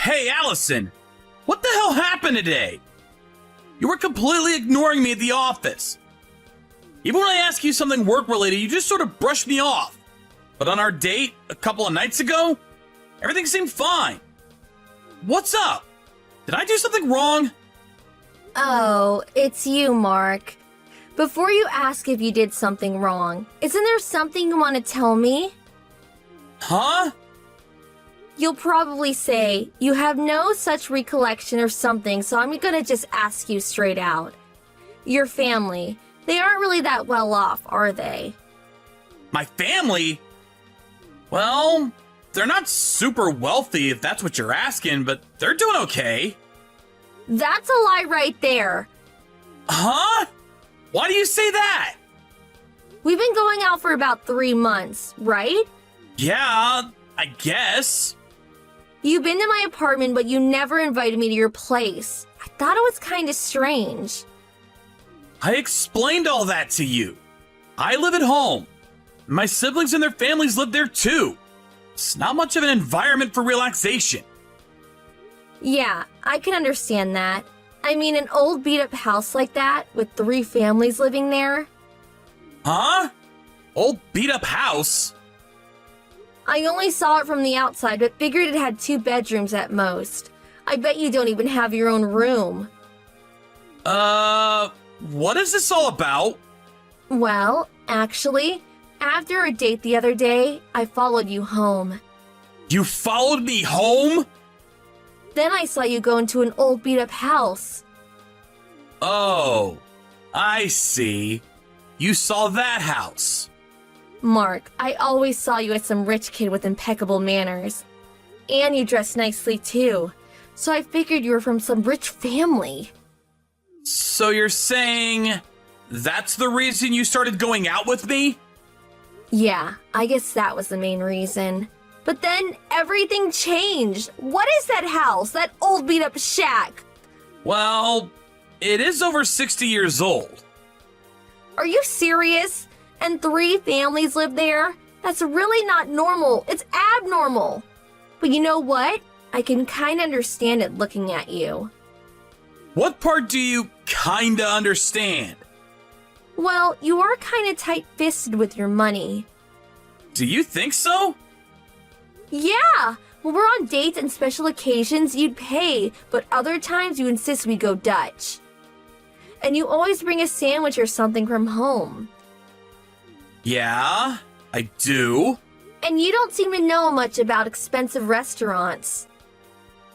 Hey, Allison! What the hell happened today? You were completely ignoring me at the office. Even when I ask you something work-related, you just sort of brush me off. But on our date a couple of nights ago, everything seemed fine. What's up? Did I do something wrong? Oh, it's you, Mark. Before you ask if you did something wrong, isn't there something you want to tell me? Huh? You'll probably say, you have no such recollection or something, so I'm gonna just ask you straight out. Your family, they aren't really that well off, are they? My family? Well, they're not super wealthy if that's what you're asking, but they're doing okay. That's a lie right there. Huh? Why do you say that? We've been going out for about 3 months, right? Yeah, I guess. You've been to my apartment, but you never invited me to your place. I thought it was kind of strange. I explained all that to you. I live at home. My siblings and their families live there too. It's not much of an environment for relaxation. Yeah, I can understand that. I mean, an old beat-up house like that, with 3 families living there. Huh? Old beat-up house? I only saw it from the outside, but figured it had 2 bedrooms at most. I bet you don't even have your own room. What is this all about? Well, actually, after our date the other day, I followed you home. You followed me home? Then I saw you go into an old beat-up house. Oh, I see. You saw that house. Mark, I always saw you as some rich kid with impeccable manners. And you dressed nicely too. So I figured you were from some rich family. So you're saying that's the reason you started going out with me? Yeah, I guess that was the main reason. But then everything changed. What is that house? That old beat up shack? Well, it is over 60 years old. Are you serious? And 3 families live there? That's really not normal. It's abnormal. But you know what? I can kind of understand it looking at you. What part do you kinda understand? Well, you are kind of tight-fisted with your money. Do you think so? Yeah! When we're on dates and special occasions, you'd pay, but other times you insist we go Dutch. And you always bring a sandwich or something from home. Yeah, I do. And you don't seem to know much about expensive restaurants.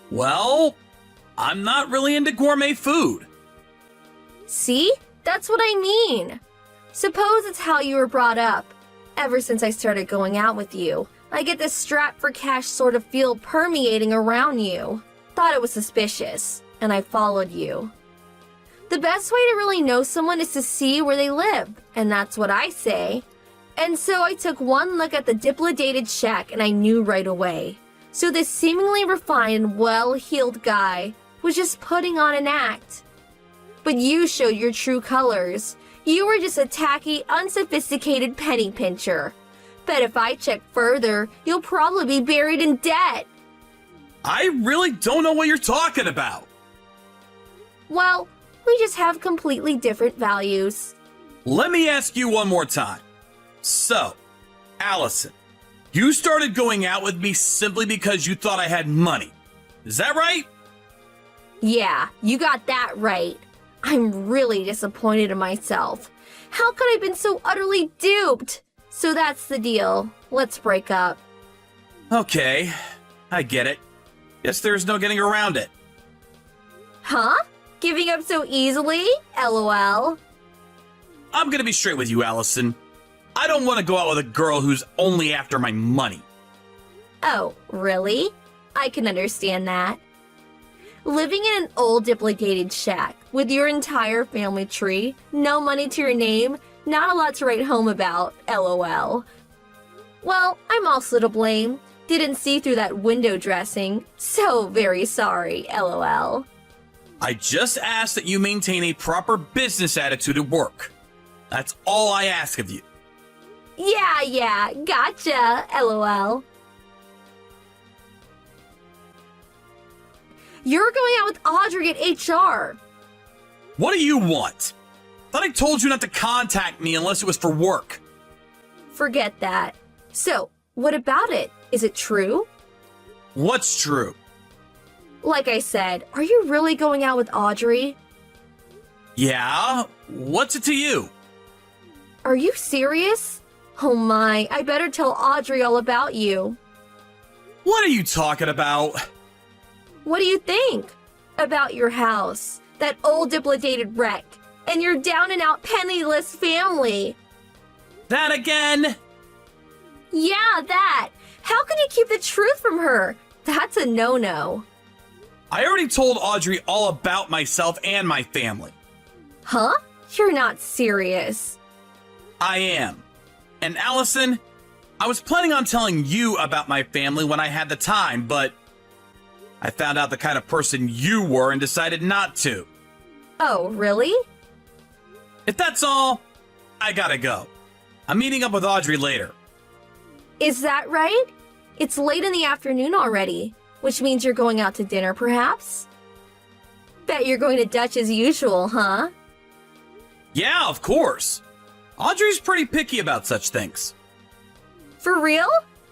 Well, I'm not really into gourmet food. See? That's what I mean. Suppose it's how you were brought up. Ever since I started going out with you, I get this strap for cash sort of feel permeating around you. Thought it was suspicious, and I followed you. The best way to really know someone is to see where they live, and that's what I say. And so I took one look at the dilapidated shack and I knew right away. So this seemingly refined and well-heeled guy was just putting on an act. But you showed your true colors. You were just a tacky, unsophisticated penny pincher. Bet if I check further, you'll probably be buried in debt. I really don't know what you're talking about. Well, we just have completely different values. Let me ask you one more time. So, Allison, you started going out with me simply because you thought I had money. Is that right? Yeah, you got that right. I'm really disappointed in myself. How could I have been so utterly duped? So that's the deal. Let's break up. Okay, I get it. Guess there's no getting around it. Huh? Giving up so easily? LOL. I'm gonna be straight with you, Allison. I don't want to go out with a girl who's only after my money. Oh, really? I can understand that. Living in an old dilapidated shack with your entire family tree, no money to your name, not a lot to write home about, LOL. Well, I'm also to blame. Didn't see through that window dressing. So very sorry, LOL. I just ask that you maintain a proper business attitude at work. That's all I ask of you. Yeah, gotcha, LOL. You're going out with Audrey at HR. What do you want? Thought I told you not to contact me unless it was for work. Forget that. So, what about it? Is it true? What's true? Like I said, are you really going out with Audrey? Yeah? What's it to you? Are you serious? Oh my, I better tell Audrey all about you. What are you talking about? What do you think? About your house, that old dilapidated wreck, and your down and out penniless family. That again? Yeah, that. How can you keep the truth from her? That's a no-no. I already told Audrey all about myself and my family. Huh? You're not serious. I am. And Allison, I was planning on telling you about my family when I had the time, but I found out the kind of person you were and decided not to. Oh, really? If that's all, I gotta go. I'm meeting up with Audrey later. Is that right? It's late in the afternoon already, which means you're going out to dinner, perhaps? Bet you're going to Dutch as usual, huh? Yeah, of course. Audrey's pretty picky about such things. For real?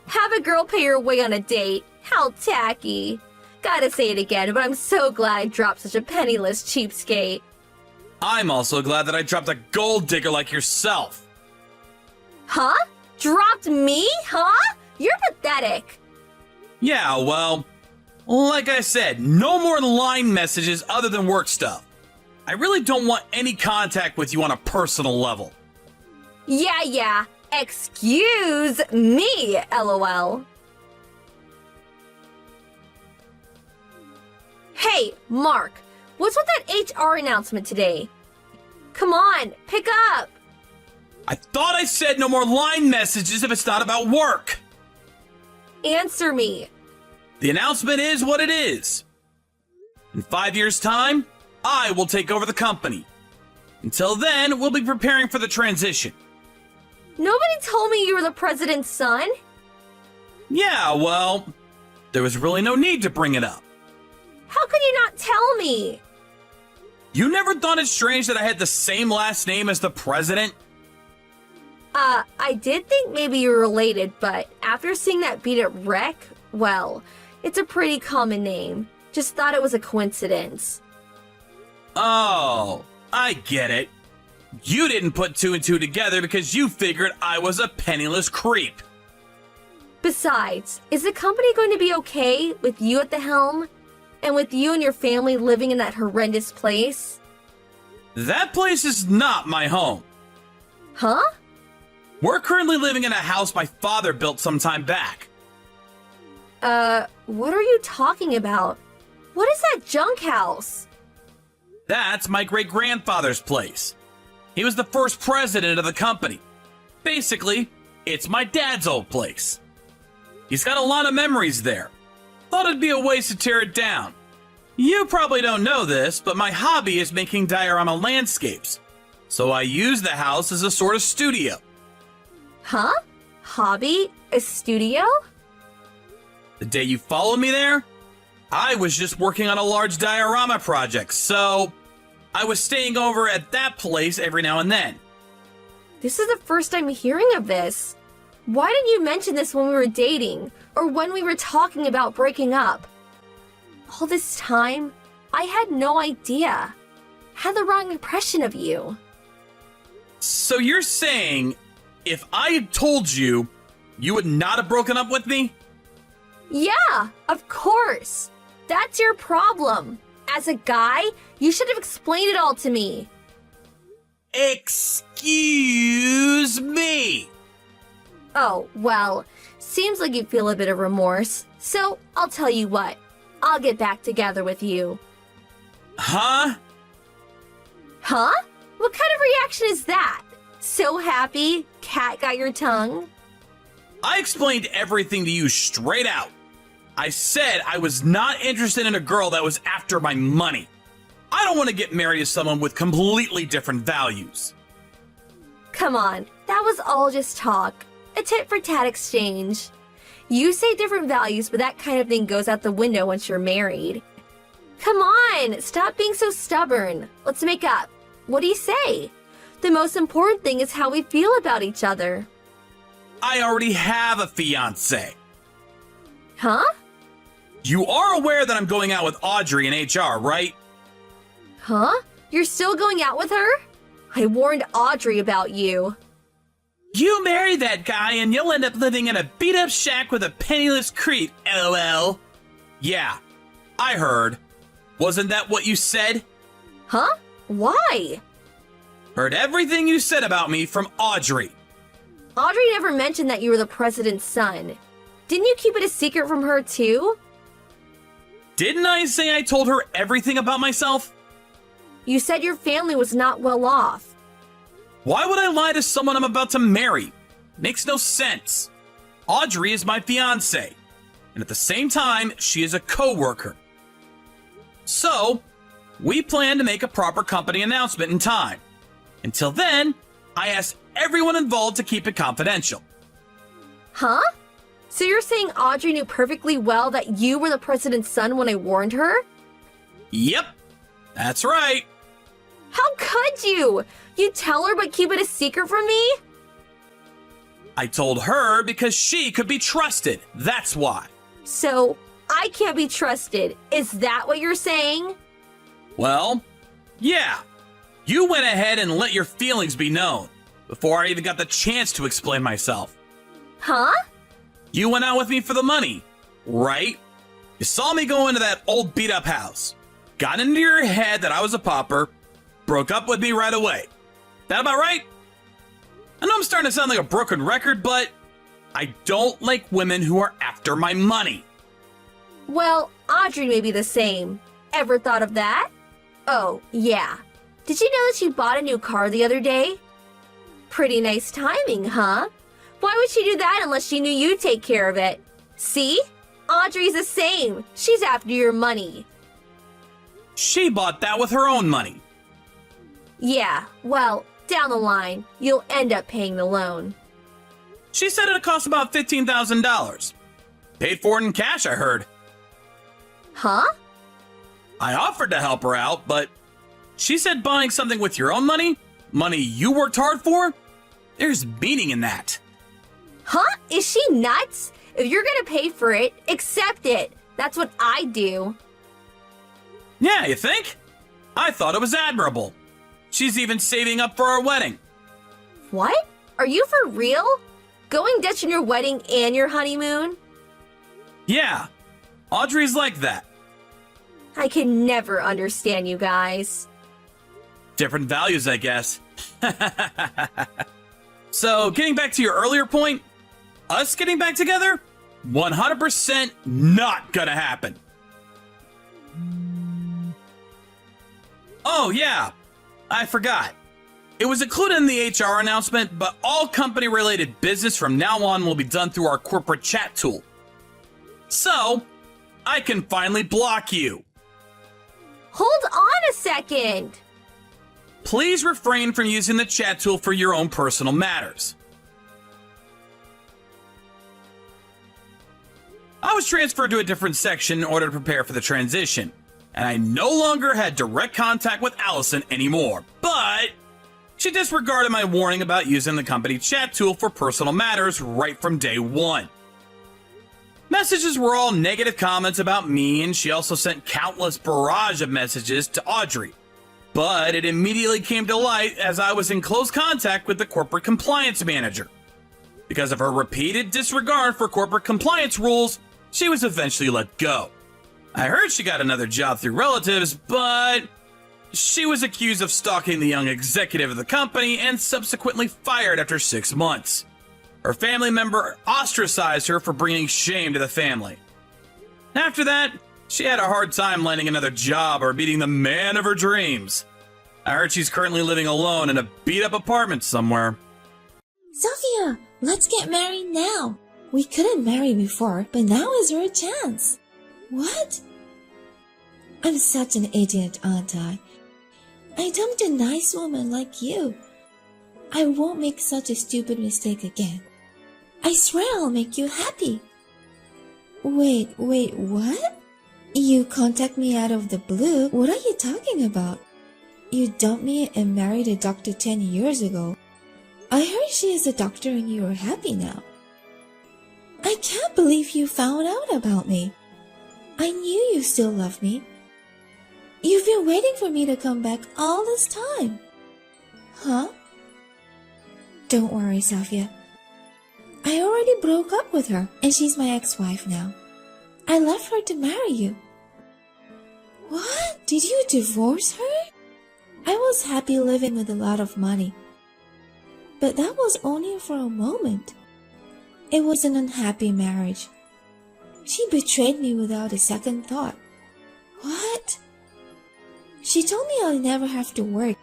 Have a girl pay your way on a date? How tacky. Gotta say it again, but I'm so glad I dropped such a penniless cheapskate. I'm also glad that I dropped a gold digger like yourself. Huh? Dropped me? Huh? You're pathetic. Yeah, well, like I said, no more line messages other than work stuff. I really don't want any contact with you on a personal level. Yeah. Excuse me, LOL. Hey, Mark, what's with that HR announcement today? Come on, pick up. I thought I said no more line messages if it's not about work. Answer me. The announcement is what it is. In 5 years' time, I will take over the company. Until then, we'll be preparing for the transition. Nobody told me you were the president's son. Yeah, well, there was really no need to bring it up. How could you not tell me? You never thought it strange that I had the same last name as the president? I did think maybe you were related, but after seeing that beat up wreck, well, it's a pretty common name. Just thought it was a coincidence. Oh, I get it. You didn't put two and two together because you figured I was a penniless creep. Besides, is the company going to be okay with you at the helm? And with you and your family living in that horrendous place? That place is not my home. Huh? We're currently living in a house my father built some time back. What are you talking about? What is that junk house? That's my great-grandfather's place. He was the first president of the company. Basically, it's my dad's old place. He's got a lot of memories there. Thought it'd be a waste to tear it down. You probably don't know this, but my hobby is making diorama landscapes. So I use the house as a sort of studio. Huh? Hobby? A studio? The day you followed me there, I was just working on a large diorama project, so I was staying over at that place every now and then. This is the first I'm hearing of this. Why didn't you mention this when we were dating, or when we were talking about breaking up? All this time, I had no idea. Had the wrong impression of you. So you're saying, if I had told you, you would not have broken up with me? Yeah, of course. That's your problem. As a guy, you should have explained it all to me. Excuse me. Oh, well, seems like you feel a bit of remorse. So, I'll tell you what. I'll get back together with you. Huh? Huh? What kind of reaction is that? So happy, cat got your tongue? I explained everything to you straight out. I said I was not interested in a girl that was after my money. I don't want to get married to someone with completely different values. Come on, that was all just talk. A tit-for-tat exchange. You say different values, but that kind of thing goes out the window once you're married. Come on, stop being so stubborn. Let's make up. What do you say? The most important thing is how we feel about each other. I already have a fiancé. Huh? You are aware that I'm going out with Audrey in HR, right? Huh? You're still going out with her? I warned Audrey about you. You marry that guy and you'll end up living in a beat-up shack with a penniless creep, LOL. Yeah, I heard. Wasn't that what you said? Huh? Why? Heard everything you said about me from Audrey. Audrey never mentioned that you were the president's son. Didn't you keep it a secret from her too? Didn't I say I told her everything about myself? You said your family was not well off. Why would I lie to someone I'm about to marry? Makes no sense. Audrey is my fiancé, and at the same time, she is a co-worker. So, we plan to make a proper company announcement in time. Until then, I asked everyone involved to keep it confidential. Huh? So you're saying Audrey knew perfectly well that you were the president's son when I warned her? Yep, that's right. How could you? You tell her but keep it a secret from me? I told her because she could be trusted, that's why. So, I can't be trusted. Is that what you're saying? Well, yeah. You went ahead and let your feelings be known before I even got the chance to explain myself. Huh? You went out with me for the money, right? You saw me go into that old beat-up house, got into your head that I was a pauper, broke up with me right away. That about right? I know I'm starting to sound like a broken record, but I don't like women who are after my money. Well, Audrey may be the same. Ever thought of that? Oh, yeah. Did you know that she bought a new car the other day? Pretty nice timing, huh? Why would she do that unless she knew you'd take care of it? See? Audrey's the same. She's after your money. She bought that with her own money. Yeah, well, down the line, you'll end up paying the loan. She said it'd cost about $15,000. Paid for it in cash, I heard. Huh? I offered to help her out, but she said buying something with your own money, money you worked hard for, there's meaning in that. Huh? Is she nuts? If you're gonna pay for it, accept it. That's what I do. Yeah, you think? I thought it was admirable. She's even saving up for our wedding. What? Are you for real? Going Dutch on your wedding and your honeymoon? Yeah, Audrey's like that. I can never understand you guys. Different values, I guess. So, getting back to your earlier point, us getting back together? 100% not gonna happen. Oh, yeah, I forgot. It was included in the HR announcement, but all company-related business from now on will be done through our corporate chat tool. So, I can finally block you. Hold on a second. Please refrain from using the chat tool for your own personal matters. I was transferred to a different section in order to prepare for the transition, and I no longer had direct contact with Allison anymore, but she disregarded my warning about using the company chat tool for personal matters right from day one. Messages were all negative comments about me, and she also sent countless barrage of messages to Audrey. But it immediately came to light as I was in close contact with the corporate compliance manager. Because of her repeated disregard for corporate compliance rules, she was eventually let go. I heard she got another job through relatives, but she was accused of stalking the young executive of the company and subsequently fired after 6 months. Her family member ostracized her for bringing shame to the family. After that, she had a hard time landing another job or meeting the man of her dreams. I heard she's currently living alone in a beat-up apartment somewhere. Sophia, let's get married now. We couldn't marry before, but now is our chance. What? I'm such an idiot, aren't I? I dumped a nice woman like you. I won't make such a stupid mistake again. I swear I'll make you happy. Wait, what? You contact me out of the blue? What are you talking about? You dumped me and married a doctor 10 years ago. I heard she is a doctor and you are happy now. I can't believe you found out about me. I knew you still loved me. You've been waiting for me to come back all this time. Huh? Don't worry, Sophia. I already broke up with her and she's my ex-wife now. I left her to marry you. What? Did you divorce her? I was happy living with a lot of money. But that was only for a moment. It was an unhappy marriage. She betrayed me without a second thought. What? She told me I'll never have to work.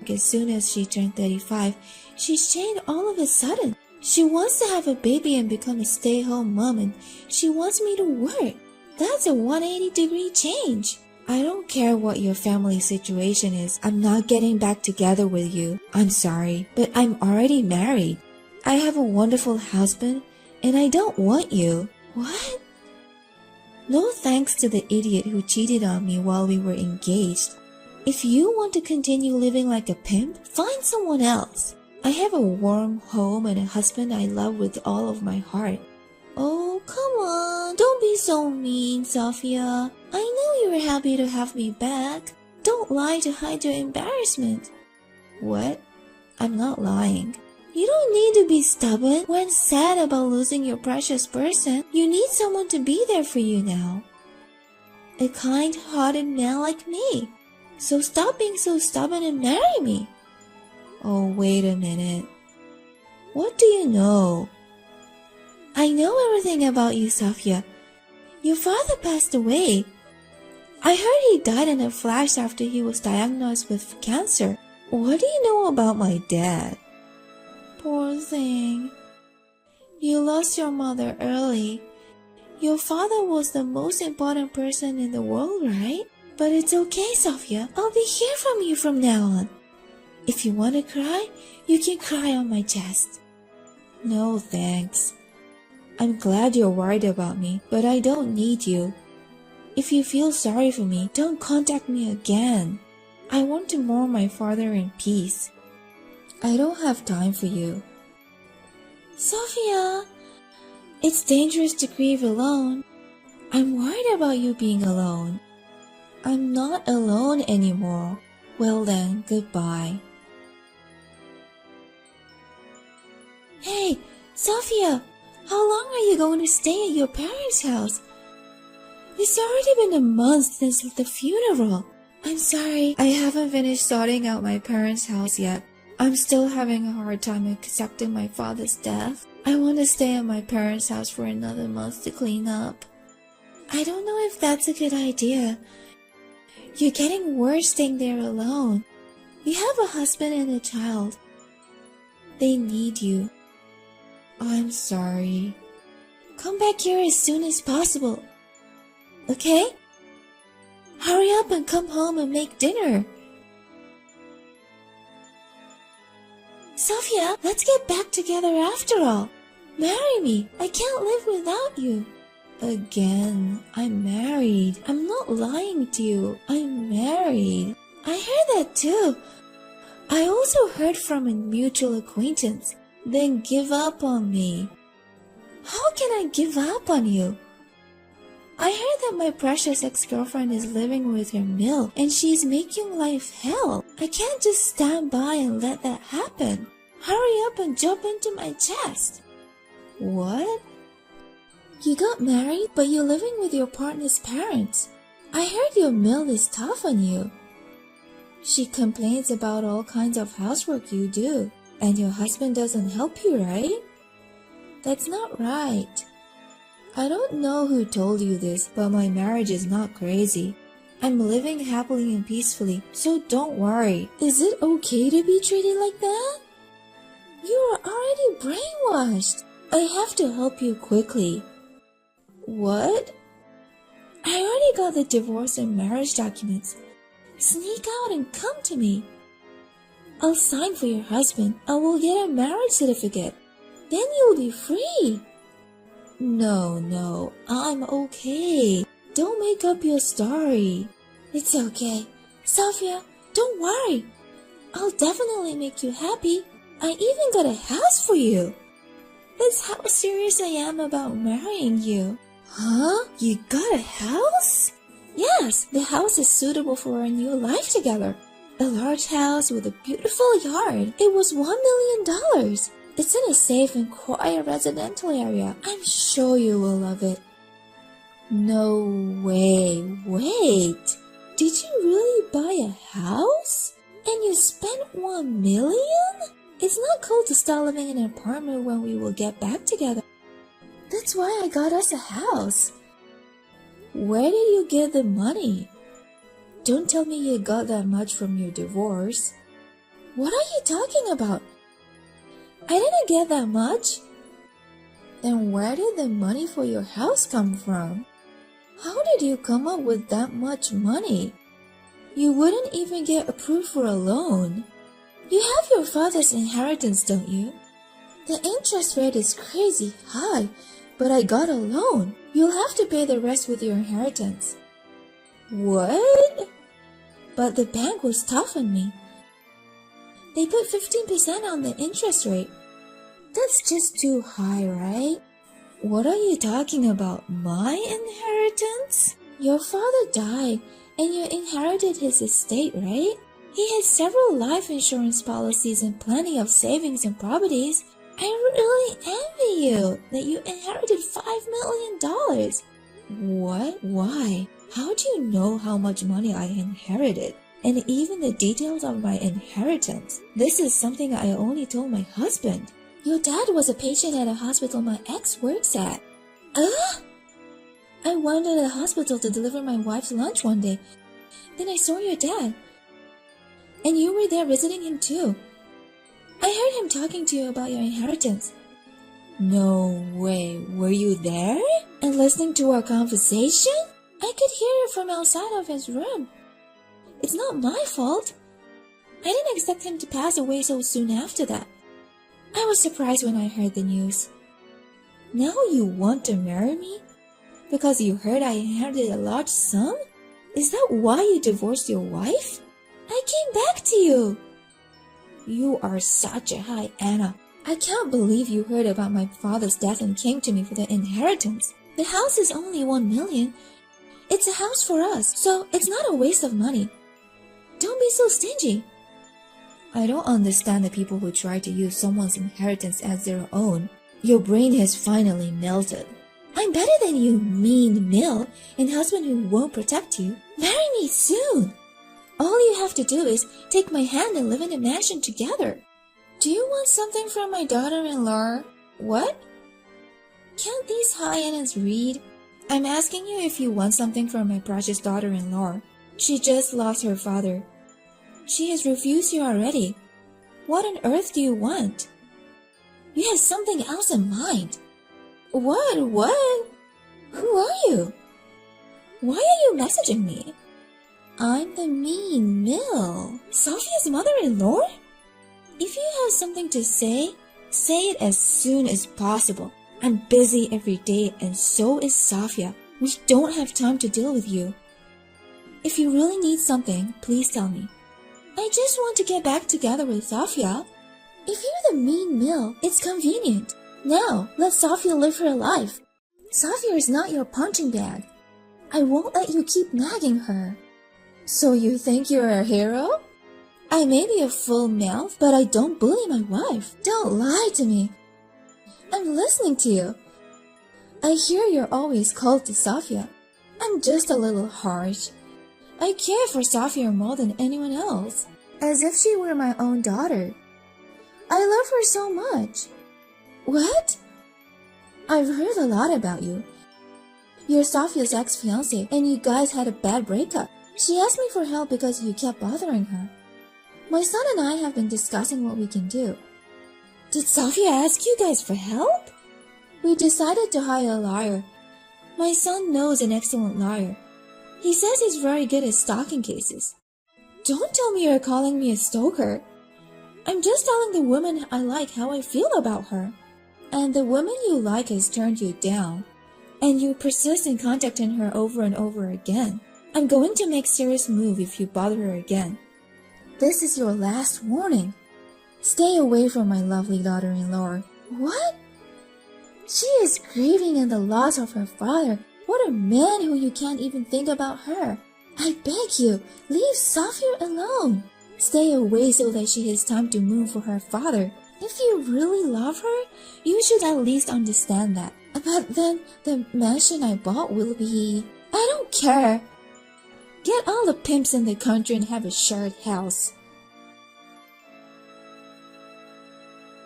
As soon as she turned 35, she's changed all of a sudden. She wants to have a baby and become a stay-home mom, and she wants me to work. That's a 180-degree change. I don't care what your family situation is. I'm not getting back together with you. I'm sorry, but I'm already married. I have a wonderful husband, and I don't want you. What? No thanks to the idiot who cheated on me while we were engaged. If you want to continue living like a pimp, find someone else. I have a warm home and a husband I love with all of my heart. Oh, come on. Don't be so mean, Sophia. I know you were happy to have me back. Don't lie to hide your embarrassment. What? I'm not lying. You don't need to be stubborn when sad about losing your precious person. You need someone to be there for you now. A kind-hearted man like me. So stop being so stubborn and marry me. Oh, wait a minute. What do you know? I know everything about you, Sophia. Your father passed away. I heard he died in a flash after he was diagnosed with cancer. What do you know about my dad? Poor thing. You lost your mother early. Your father was the most important person in the world, right? But it's okay, Sophia. I'll be here from you from now on. If you want to cry, you can cry on my chest. No, thanks. I'm glad you're worried about me, but I don't need you. If you feel sorry for me, don't contact me again. I want to mourn my father in peace. I don't have time for you. Sophia, it's dangerous to grieve alone. I'm worried about you being alone. I'm not alone anymore. Well then, goodbye. Hey, Sophia, how long are you going to stay at your parents' house? It's already been a month since the funeral. I'm sorry, I haven't finished sorting out my parents' house yet. I'm still having a hard time accepting my father's death. I want to stay at my parents' house for another month to clean up. I don't know if that's a good idea. You're getting worse staying there alone. You have a husband and a child. They need you. I'm sorry. Come back here as soon as possible. Okay? Hurry up and come home and make dinner. Sophia, let's get back together after all. Marry me. I can't live without you. Again, I'm married. I'm not lying to you. I'm married. I heard that too. I also heard from a mutual acquaintance. Then give up on me. How can I give up on you? I heard that my precious ex-girlfriend is living with her mill and she's making life hell. I can't just stand by and let that happen. Hurry up and jump into my chest. What? You got married, but you're living with your partner's parents. I heard your mill is tough on you. She complains about all kinds of housework you do, and your husband doesn't help you, right? That's not right. I don't know who told you this, but my marriage is not crazy. I'm living happily and peacefully, so don't worry. Is it okay to be treated like that? You are already brainwashed. I have to help you quickly. What? I already got the divorce and marriage documents. Sneak out and come to me. I'll sign for your husband and we'll get a marriage certificate. Then you'll be free. No, I'm okay. make up your story. It's okay. Sophia, don't worry. I'll definitely make you happy. I even got a house for you. That's how serious I am about marrying you. Huh? You got a house? Yes, the house is suitable for our new life together. A large house with a beautiful yard. It was $1 million. It's in a safe and quiet residential area. I'm sure you will love it. No way. Wait. Did you really buy a house? And you spent $1 million? It's not cool to start living in an apartment when we will get back together. That's why I got us a house. Where did you get the money? Don't tell me you got that much from your divorce. What are you talking about? I didn't get that much. Then where did the money for your house come from? How did you come up with that much money? You wouldn't even get approved for a loan. You have your father's inheritance, don't you? The interest rate is crazy high, but I got a loan. You'll have to pay the rest with your inheritance. What? But the bank was tough on me. They put 15% on the interest rate. That's just too high, right? What are you talking about? My inheritance? Your father died and you inherited his estate, right? He has several life insurance policies and plenty of savings and properties. I really envy you that you inherited $5 million. What? Why? How do you know how much money I inherited? And even the details of my inheritance. This is something I only told my husband. Your dad was a patient at a hospital my ex works at. I went to the hospital to deliver my wife's lunch one day. Then I saw your dad. And you were there visiting him too. I heard him talking to you about your inheritance. No way, were you there? And listening to our conversation? I could hear it from outside of his room. It's not my fault. I didn't expect him to pass away so soon after that. I was surprised when I heard the news. Now you want to marry me? Because you heard I inherited a large sum? Is that why you divorced your wife? I came back to you. You are such a high Anna. I can't believe you heard about my father's death and came to me for the inheritance. The house is only $1 million. It's a house for us, so it's not a waste of money. Don't be so stingy. I don't understand the people who try to use someone's inheritance as their own. Your brain has finally melted. I'm better than you, mean mill, and husband who won't protect you. Marry me soon. All you have to do is take my hand and live in a mansion together. Do you want something from my daughter-in-law? What? Can't these hyenas read? I'm asking you if you want something from my precious daughter-in-law. She just lost her father. She has refused you already. What on earth do you want? You have something else in mind. What? Who are you? Why are you messaging me? I'm the mean mill. Sophia's mother-in-law? If you have something to say it as soon as possible. I'm busy every day and so is Sophia. We don't have time to deal with you. If you really need something, please tell me. I just want to get back together with Sophia. If you're the mean mill, it's convenient. Now, let Sophia live her life. Sophia is not your punching bag. I won't let you keep nagging her. So you think you're a hero? I may be a full mouth, but I don't bully my wife. Don't lie to me. I'm listening to you. I hear you're always cold to Sophia. I'm just a little harsh. I care for Sophia more than anyone else, as if she were my own daughter. I love her so much. What? I've heard a lot about you. You're Sophia's ex-fiancé, and you guys had a bad breakup. She asked me for help because you kept bothering her. My son and I have been discussing what we can do. Did Sophia ask you guys for help? We decided to hire a lawyer. My son knows an excellent lawyer. He says he's very good at stalking cases. Don't tell me you're calling me a stalker. I'm just telling the woman I like how I feel about her. And the woman you like has turned you down. and you persist in contacting her over and over again. I'm going to make serious move if you bother her again. This is your last warning. Stay away from my lovely daughter-in-law. What? She is grieving in the loss of her father. What a man who you can't even think about her. I beg you, leave Sophia alone. Stay away so that she has time to move for her father. If you really love her, you should at least understand that. But then the mansion I bought will be... I don't care. Get all the pimps in the country and have a shared house.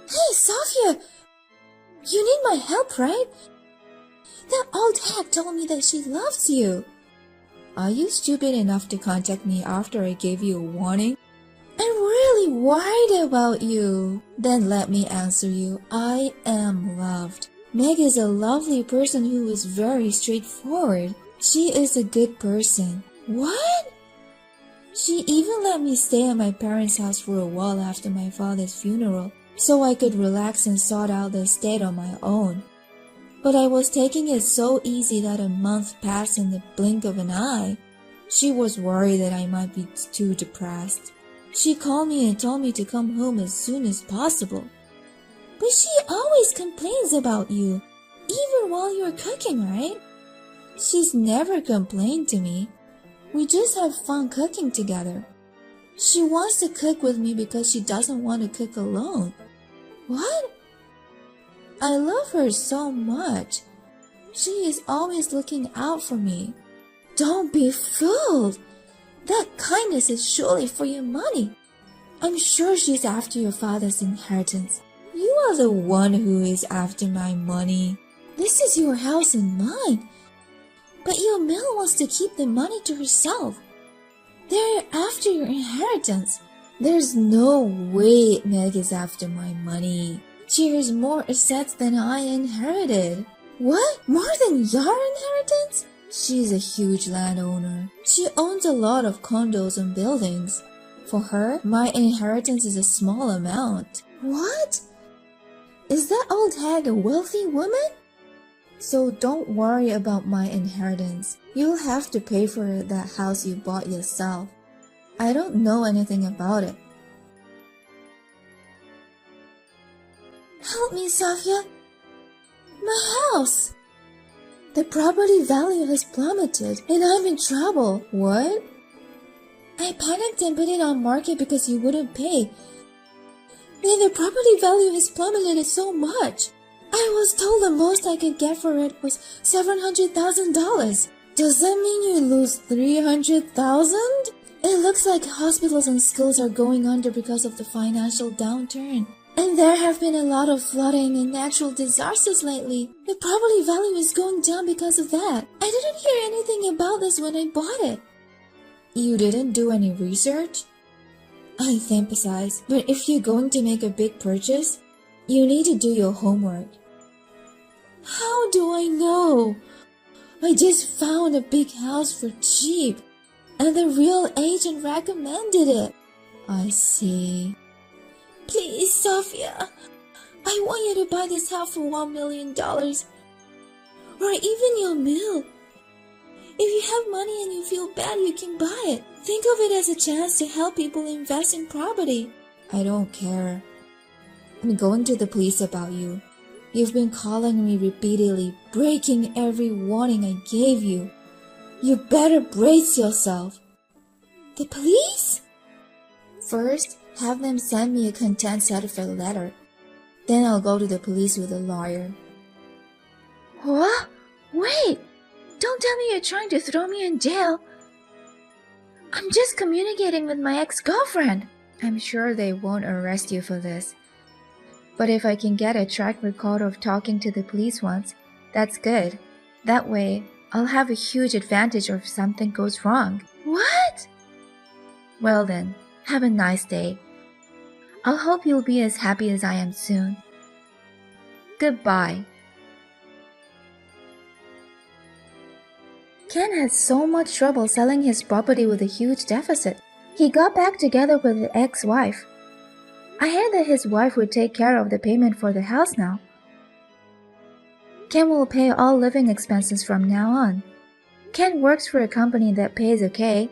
Hey, Sophia! You need my help, right? That old hag told me that she loves you. Are you stupid enough to contact me after I gave you a warning? I'm really worried about you. Then let me answer you. I am loved. Meg is a lovely person who is very straightforward. She is a good person. What? She even let me stay at my parents' house for a while after my father's funeral, so I could relax and sort out the estate on my own. But I was taking it so easy that a month passed in the blink of an eye. She was worried that I might be too depressed. She called me and told me to come home as soon as possible. But she always complains about you, even while you're cooking, right? She's never complained to me. We just have fun cooking together. She wants to cook with me because she doesn't want to cook alone. What? I love her so much. She is always looking out for me. Don't be fooled. That kindness is surely for your money. I'm sure she's after your father's inheritance. You are the one who is after my money. This is your house and mine. But your mill wants to keep the money to herself. They're after your inheritance. There's no way Meg is after my money. She has more assets than I inherited. What? More than your inheritance? She's a huge landowner. She owns a lot of condos and buildings. For her, my inheritance is a small amount. What? Is that old hag a wealthy woman? So don't worry about my inheritance. You'll have to pay for that house you bought yourself. I don't know anything about it. Help me, Sophia. My house. The property value has plummeted and I'm in trouble. What? I panicked and put it on market because you wouldn't pay. And the property value has plummeted so much. I was told the most I could get for it was $700,000. Does that mean you lose $300,000? It looks like hospitals and schools are going under because of the financial downturn. And there have been a lot of flooding and natural disasters lately. The property value is going down because of that. I didn't hear anything about this when I bought it. You didn't do any research? I emphasize, but if you're going to make a big purchase, you need to do your homework. How do I know? I just found a big house for cheap, and the real agent recommended it. I see. Please, Sophia, I want you to buy this house for $1 million, or even your mill. If you have money and you feel bad, you can buy it. Think of it as a chance to help people invest in property. I don't care. I'm going to the police about you. You've been calling me repeatedly, breaking every warning I gave you. You better brace yourself. The police? First, have them send me a content certificate letter. Then I'll go to the police with a lawyer. What? Wait! Don't tell me you're trying to throw me in jail. I'm just communicating with my ex-girlfriend. I'm sure they won't arrest you for this. But if I can get a track record of talking to the police once, that's good. That way, I'll have a huge advantage if something goes wrong. What? Well then, have a nice day. I'll hope you'll be as happy as I am soon. Goodbye. Ken had so much trouble selling his property with a huge deficit. He got back together with his ex-wife. I heard that his wife would take care of the payment for the house now. Ken will pay all living expenses from now on. Ken works for a company that pays okay,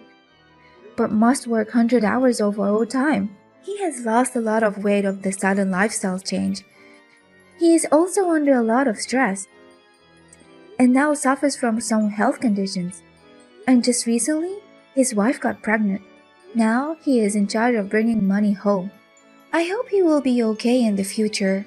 but must work 100 hours of overtime. He has lost a lot of weight of the sudden lifestyle change. He is also under a lot of stress, and now suffers from some health conditions. And just recently, his wife got pregnant. Now he is in charge of bringing money home. I hope he will be okay in the future.